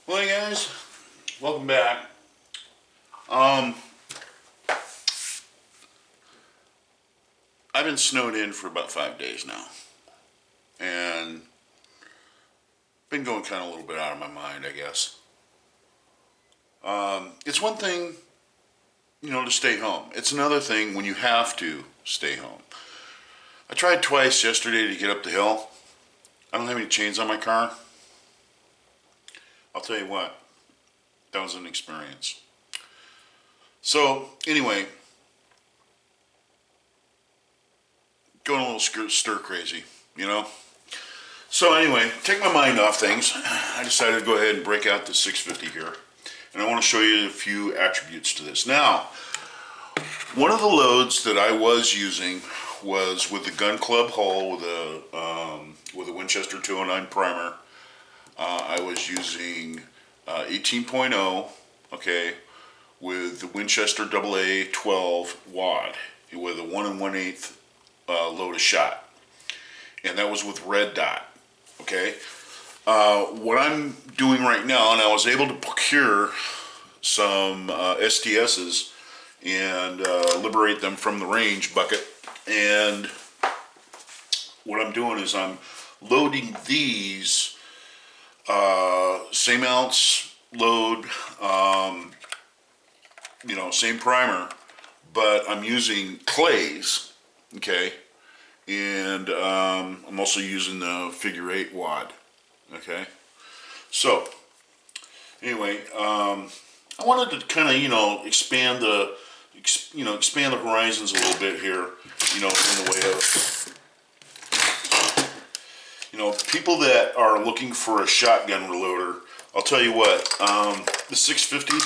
Well, hey guys, welcome back. I've been snowed in for about 5 days now, and been going kind of a little bit out of my mind, I guess. It's one thing, to stay home. It's another thing when you have to stay home. I tried twice yesterday to get up the hill. I don't have any chains on my car. I'll tell you what, that was an experience. So, anyway, going a little stir crazy, So anyway, take my mind off things. I decided to go ahead and break out the 650 here. And I want to show you a few attributes to this. Now, one of the loads that I was using was with the gun club hull with a Winchester 209 primer. I was using 18.0, okay, with the Winchester AA 12 wad with a 1 1/8 load of shot, and that was with red dot. Okay, what I'm doing right now, and I was able to procure some STSs and liberate them from the range bucket, and what I'm doing is I'm loading these same ounce load, same primer, but I'm using clays, okay, and I'm also using the figure 8 wad, okay. So anyway, I wanted to kind of expand the horizons a little bit here, in the way of people that are looking for a shotgun reloader. I'll tell you what, the 650,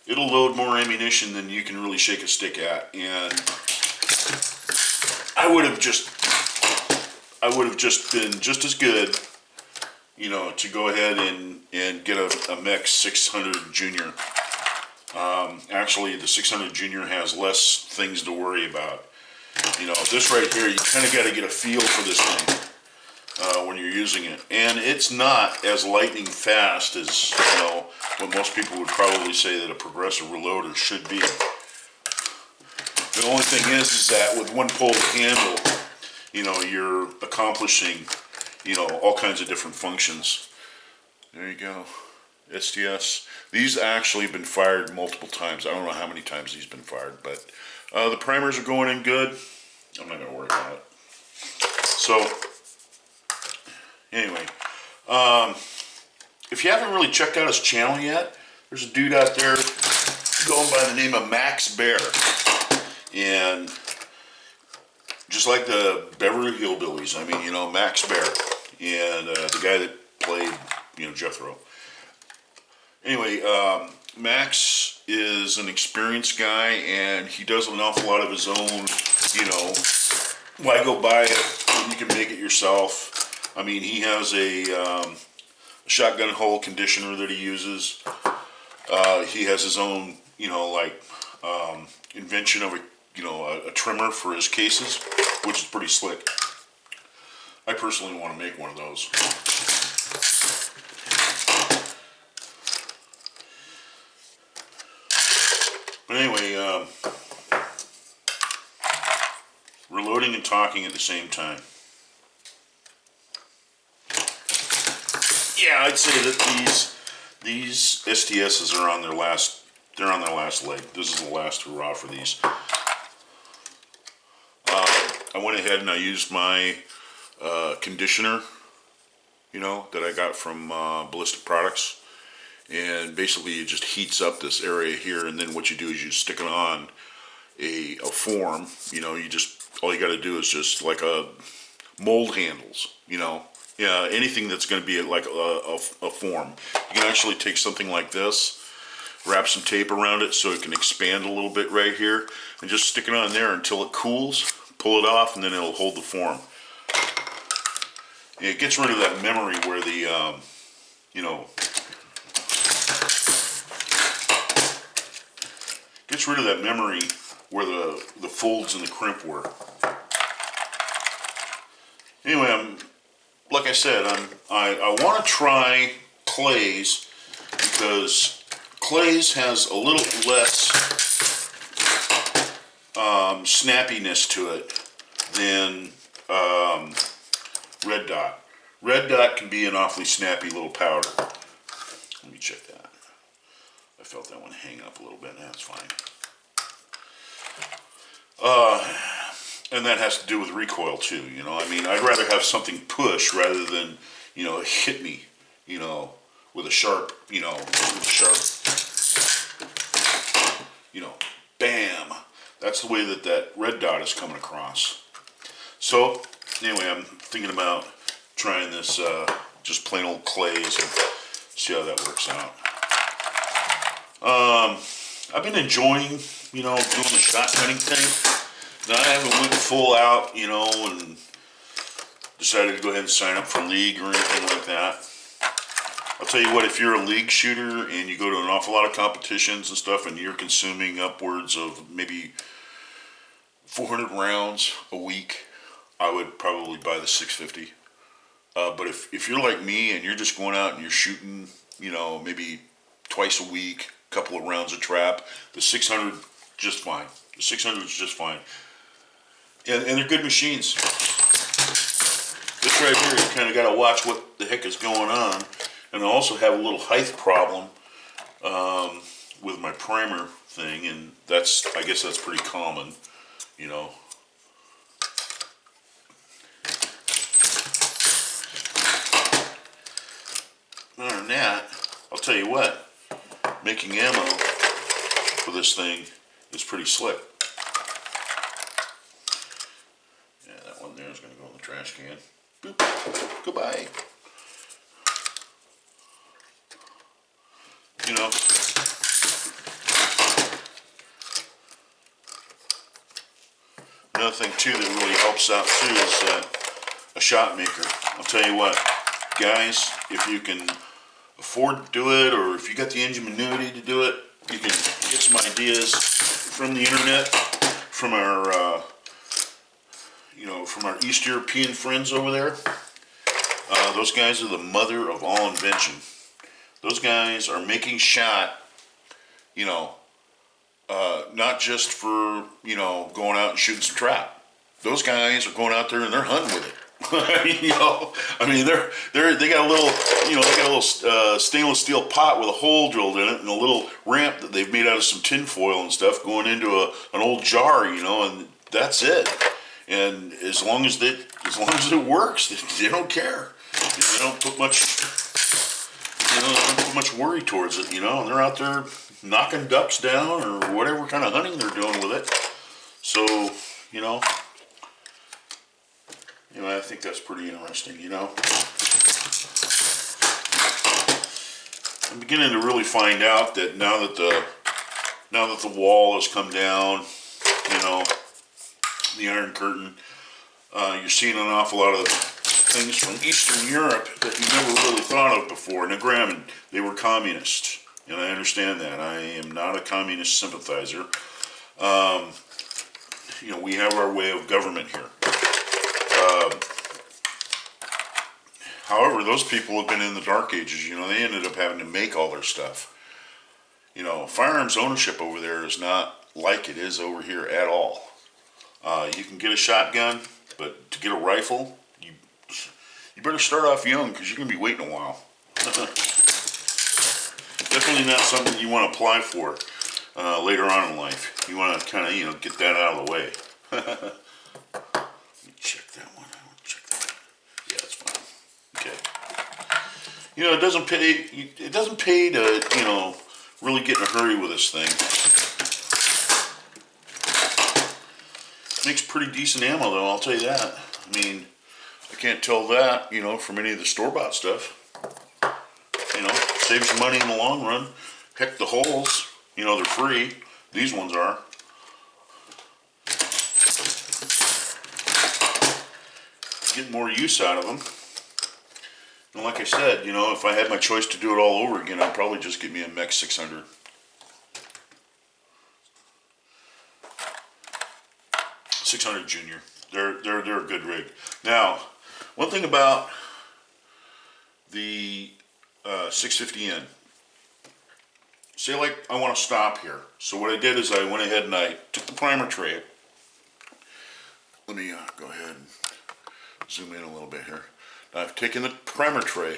it'll load more ammunition than you can really shake a stick at, and I would have just been just as good, to go ahead and get a MEC 600 Junior. Actually, the 600 Junior has less things to worry about. This right here, you kind of got to get a feel for this thing when you're using it, and it's not as lightning fast as what most people would probably say that a progressive reloader should be. The only thing is that with one pull of the handle, you're accomplishing, all kinds of different functions. There you go. STS. These actually have been fired multiple times. I don't know how many times these have been fired, but the primers are going in good. I'm not going to worry about it. So, anyway, if you haven't really checked out his channel yet, there's a dude out there going by the name of Baer. And just like the Beverly Hillbillies, Baer, and the guy that played, Jethro. Anyway, Max is an experienced guy, and he does an awful lot of his own, why go buy it when you can make it yourself? He has a shotgun hull conditioner that he uses. He has his own, invention of a trimmer for his cases, which is pretty slick. I personally want to make one of those. But anyway, reloading and talking at the same time. Yeah, I'd say that these STSs are on their last. They're on their last leg. This is the last hurrah for these. I went ahead and I used my conditioner, that I got from Ballistic Products. And basically it just heats up this area here, and then what you do is you stick it on a form. All you got to do is just like a mold handles, yeah, anything that's going to be like a form. You can actually take something like this, wrap some tape around it so it can expand a little bit right here, and just stick it on there until it cools, pull it off, and then it'll hold the form. And it gets rid of that memory where the, gets rid of that memory where the folds in the crimp were. Anyway, like I said, I want to try clays because Clay's has a little less snappiness to it than Red Dot. Red Dot can be an awfully snappy little powder. Let me check that. I felt that one hang up a little bit. That's fine. And that has to do with recoil too. You know, I mean, I'd rather have something push rather than, you know, hit me, you know, with a sharp, you know, bam. That's the way that Red Dot is coming across. So anyway, I'm thinking about trying this just plain old Clays and see how that works out. I've been enjoying, you know, doing the shot cutting thing. Now I haven't went full out, you know, and decided to go ahead and sign up for league or anything like that. I'll tell you what, if you're a league shooter and you go to an awful lot of competitions and stuff and you're consuming upwards of maybe 400 rounds a week, I would probably buy the 650. But if you're like me and you're just going out and you're shooting, you know, maybe twice a week, a couple of rounds of trap, the 600 just fine. The 600 is just fine. And they're good machines. This right here, you kind of got to watch what the heck is going on. And I also have a little height problem with my primer thing, and I guess that's pretty common, you know. Other than that, I'll tell you what, making ammo for this thing is pretty slick. Yeah, that one there is going to go in the trash can. Boop. Goodbye. You know, another thing too that really helps out too is a shot maker. I'll tell you what, guys, if you can afford to do it, or if you got the ingenuity to do it, you can get some ideas from the internet, from our from our East European friends over there. Those guys are the mother of all invention. Those guys are making shot, you know, not just for, you know, going out and shooting some trap. Those guys are going out there and they're hunting with it. You know, I mean, they got a little, you know, they got a little stainless steel pot with a hole drilled in it and a little ramp that they've made out of some tin foil and stuff going into an old jar, you know, and that's it. And as long as it works, they don't care. You know, they don't put much. You know, they don't put much worry towards it, you know, and they're out there knocking ducks down or whatever kind of hunting they're doing with it. So, you know, I think that's pretty interesting, you know. I'm beginning to really find out that now that the wall has come down, you know, the Iron Curtain, you're seeing an awful lot of things from Eastern Europe that you never really thought of before. Now, granted, they were communists, and I understand that. I am not a communist sympathizer. You know, we have our way of government here. However, those people have been in the dark ages. You know, they ended up having to make all their stuff. You know, firearms ownership over there is not like it is over here at all. You can get a shotgun, but to get a rifle, you better start off young because you're going to be waiting a while. Definitely not something you want to apply for later on in life. You want to kind of, you know, get that out of the way. Let me check that one out. Check that. Yeah, that's fine. Okay. You know, it doesn't pay to, you know, really get in a hurry with this thing. Makes pretty decent ammo though, I'll tell you that. I mean, I can't tell that, you know, from any of the store-bought stuff. You know, saves you money in the long run. Heck, the holes, you know, they're free. These ones are. Get more use out of them. And like I said, you know, if I had my choice to do it all over again, I'd probably just get me a MEC 600. 600 Junior. They're a good rig. Now, one thing about the 650N, say like I want to stop here. So what I did is I went ahead and I took the primer tray. Let me go ahead and zoom in a little bit here. Now I've taken the primer tray,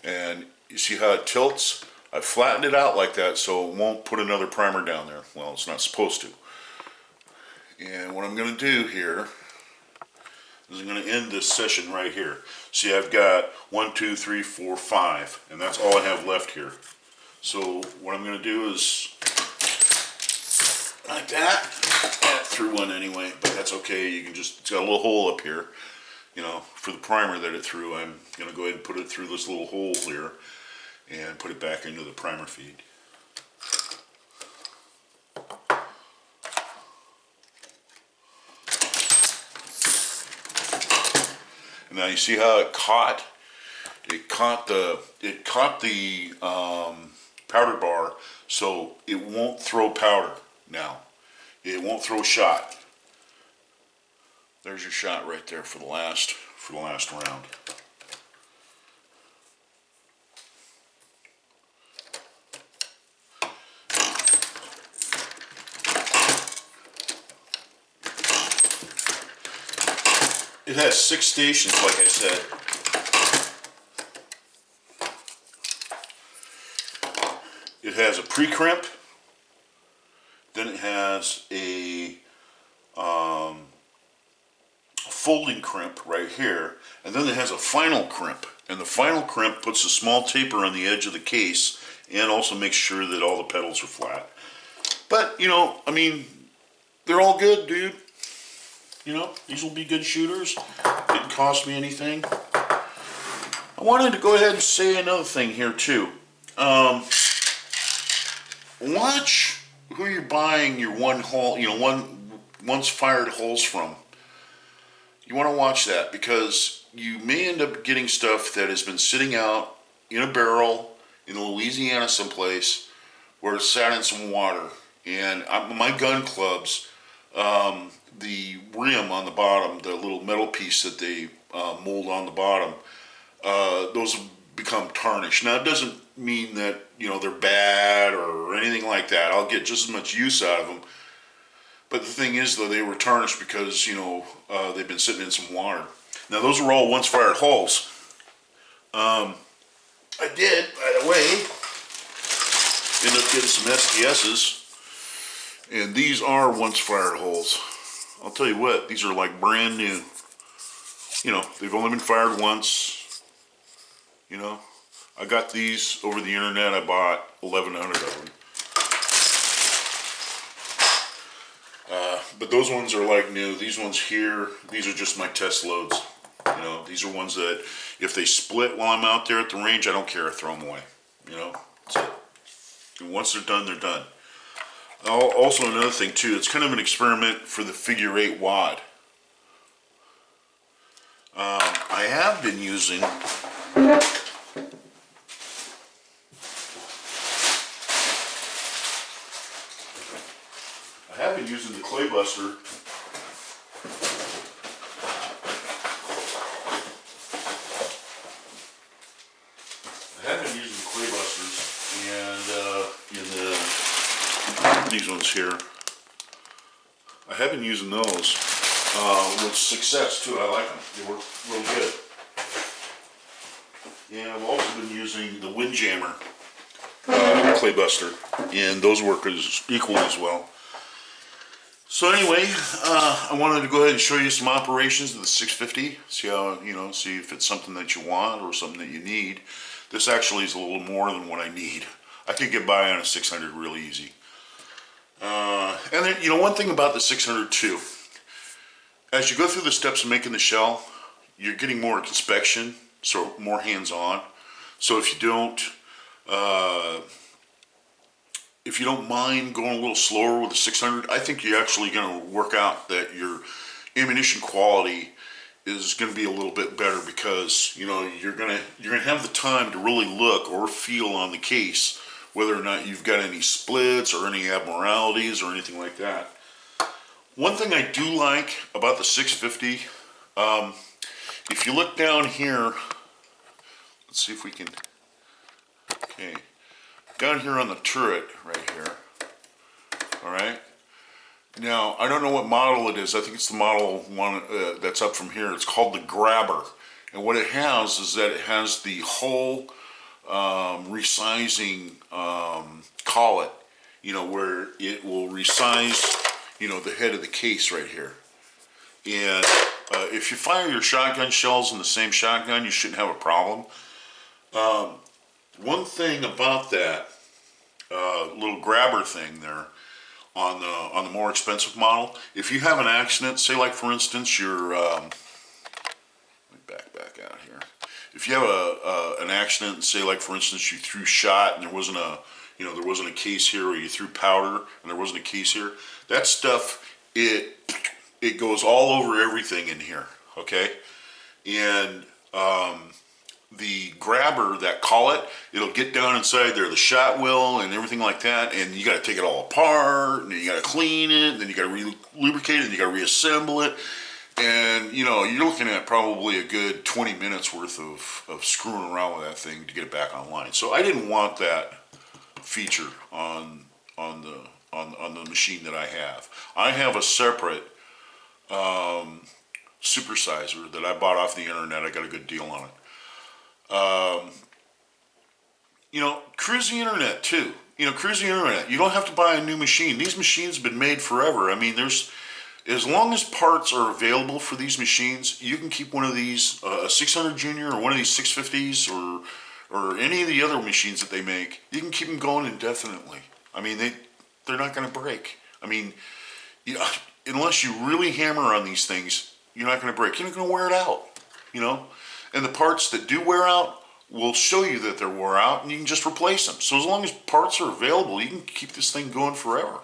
and you see how it tilts? I've flattened it out like that so it won't put another primer down there. Well, it's not supposed to. And what I'm going to do here is I'm going to end this session right here. See, I've got 1, 2, 3, 4, 5, and that's all I have left here. So what I'm going to do is like that. Through one anyway, but that's okay. You can just, it's got a little hole up here, you know, for the primer that it threw. I'm going to go ahead and put it through this little hole here and put it back into the primer feed. And now you see how it caught the powder bar, so it won't throw powder now. It won't throw shot. There's your shot right there for the last round. It has 6 stations, like I said. It has a pre-crimp. Then it has a folding crimp right here, and then it has a final crimp. And the final crimp puts a small taper on the edge of the case and also makes sure that all the pedals are flat. But, you know, I mean, they're all good, dude. You know, these will be good shooters. Didn't cost me anything. I wanted to go ahead and say another thing here, too. Watch who you're buying your once fired hulls from. You want to watch that, because you may end up getting stuff that has been sitting out in a barrel in Louisiana someplace where it sat in some water. And my gun clubs, the rim on the bottom, the little metal piece that they mold on the bottom, those have become tarnished. Now, it doesn't mean that, you know, they're bad or anything like that. I'll get just as much use out of them. But the thing is, though, they were tarnished because, you know, they've been sitting in some water. Now, those are all once fired hulls. I did, by the way, end up getting some STSs. And these are once fired hulls. I'll tell you what, these are like brand new. You know, they've only been fired once. You know, I got these over the internet. I bought 1,100 of them. But those ones are like new. These ones here, these are just my test loads. You know, these are ones that if they split while I'm out there at the range, I don't care, I throw them away. You know, that's it. And once they're done, they're done. Also, another thing too, it's kind of an experiment for the figure 8 wad. I have been using the clay buster. These ones here. I have been using those with success too. I like them. They work really good. And I've also been using the Windjammer clay buster, and those work equally as well. So anyway, I wanted to go ahead and show you some operations of the 650. See how, you know, see if it's something that you want or something that you need. This actually is a little more than what I need. I could get by on a 600 really easy. And then, you know, one thing about the 600 too, as you go through the steps of making the shell, you're getting more inspection, so more hands-on. So if you don't mind going a little slower with the 600, I think you're actually going to work out that your ammunition quality is going to be a little bit better, because, you know, you're going to have the time to really look or feel on the case whether or not you've got any splits or any abnormalities or anything like that. One thing I do like about the 650, if you look down here, let's see if we can, okay, down here on the turret right here. All right. Now, I don't know what model it is. I think it's the model one that's up from here. It's called the Grabber. And what it has is that it has the whole resizing collet, you know, where it will resize, you know, the head of the case right here. And if you fire your shotgun shells in the same shotgun, you shouldn't have a problem. One thing about that little grabber thing there on the more expensive model, if you have an accident, say like for instance you're let me back out here. If you have an accident, say like for instance you threw shot and there wasn't a case here, or you threw powder and there wasn't a case here, that stuff it goes all over everything in here, okay? And the grabber, that collet, it'll get down inside there, the shot will and everything like that, and you got to take it all apart, and you got to clean it, and then you got to lubricate it, and you got to reassemble it, and you know you're looking at probably a good 20 minutes worth of screwing around with that thing to get it back online. So I didn't want that feature on the machine that I have. I have a separate supersizer that I bought off the internet. I got a good deal on it. You know, cruise the internet too. You know, cruise the internet. You don't have to buy a new machine. These machines have been made forever. I mean, as long as parts are available for these machines, you can keep one of these, a 600 Junior or one of these 650s or any of the other machines that they make. You can keep them going indefinitely. I mean, they're not going to break. I mean, you know, unless you really hammer on these things, you're not going to break. You're not going to wear it out, you know? And the parts that do wear out will show you that they're wore out, and you can just replace them. So as long as parts are available, you can keep this thing going forever.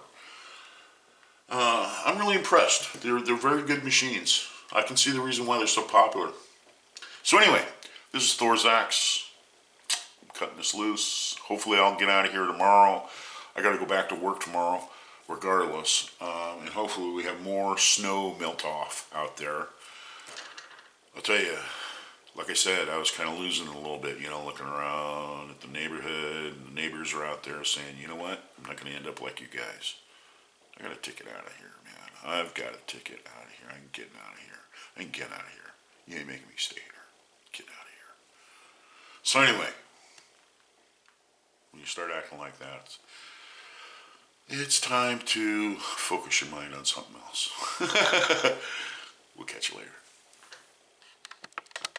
I'm really impressed. They're very good machines. I can see the reason why they're so popular. So anyway, this is Thor's Axe. I'm cutting this loose. Hopefully I'll get out of here tomorrow. I got to go back to work tomorrow, regardless. And hopefully we have more snow melt off out there. I'll tell you, like I said, I was kind of losing it a little bit, you know, looking around at the neighborhood, and the neighbors are out there saying, you know what, I'm not going to end up like you guys. I got a ticket out of here, man. I've got a ticket out of here. I'm getting out of here. I can get out of here. You ain't making me stay here. Get out of here. So anyway, when you start acting like that, it's time to focus your mind on something else. We'll catch you later.